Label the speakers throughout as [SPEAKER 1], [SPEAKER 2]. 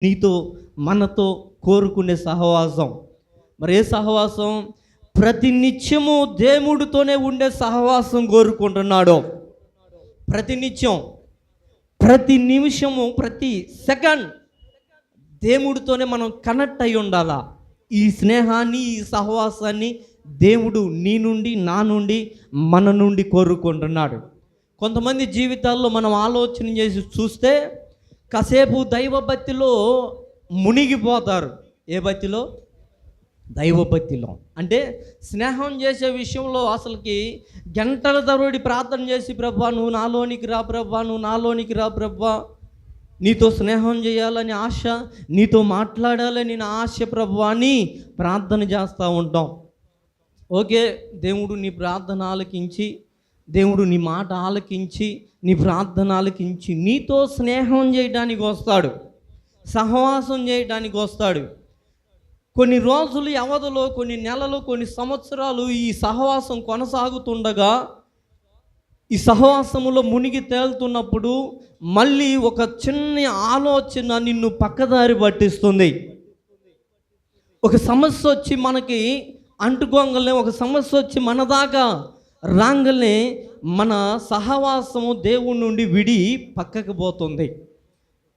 [SPEAKER 1] నీతో మనతో కోరుకునే సహవాసం. మరి ఏ సహవాసం? ప్రతి నిత్యము దేవుడితోనే ఉండే సహవాసం కోరుకుంటున్నాడు. ప్రతి నిత్యం, ప్రతి నిమిషము, ప్రతి సెకండ్ దేవుడితోనే మనం కనెక్ట్ అయి ఉండాలా. ఈ స్నేహాన్ని, ఈ సహవాసాన్ని దేవుడు నీ నుండి, నా నుండి, మన నుండి కోరుకుంటున్నాడు. కొంతమంది జీవితాల్లో మనం ఆలోచన చేసి చూస్తే కాసేపు దైవభక్తిలో మునిగిపోతారు. ఏ భక్తిలో? దైవభక్తిలో. అంటే స్నేహం చేసే విషయంలో అసలుకి గంటల తరబడి ప్రార్థన చేసి, ప్రభువా నువ్వు నాలోనికి రా, ప్రభువా నువ్వు నాలోనికి రా, ప్రభువా నీతో స్నేహం చేయాలని ఆశ, నీతో మాట్లాడాలని నా ఆశ ప్రభువా అని ప్రార్థన చేస్తూ ఉంటాం. ఓకే, దేవుడు నీ ప్రార్థన ఆలకించి, దేవుడు నీ మాట ఆలకించి, నీ ప్రార్థన ఆలకించి నీతో స్నేహం చేయడానికి వస్తాడు, సహవాసం చేయడానికి వస్తాడు. కొన్ని రోజులు వ్యవధిలో, కొన్ని నెలలు, కొన్ని సంవత్సరాలు ఈ సహవాసం కొనసాగుతుండగా, ఈ సహవాసములో మునిగి తేలుతున్నప్పుడు మళ్ళీ ఒక చిన్న ఆలోచన నిన్ను పక్కదారి పట్టిస్తుంది. ఒక సమస్య వచ్చి మనకి అంటుకోగలనే, ఒక సమస్య వచ్చి మన దాకా రాంగలనే మన సహవాసము దేవుడి నుండి విడి పక్కకు పోతుంది.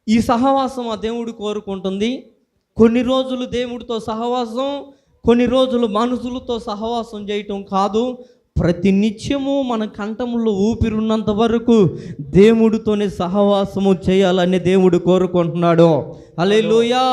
[SPEAKER 1] ఈ సహవాసం ఆ దేవుడు కోరుకుంటుంది. కొన్ని రోజులు దేవుడితో సహవాసం, కొన్ని రోజులు మనుషులతో సహవాసం చేయటం కాదు, ప్రతి నిత్యము మన కంఠంలో ఊపిరున్నంత వరకు దేవుడితోనే సహవాసము చేయాలని దేవుడు కోరుకుంటున్నాడు. హల్లెలూయా.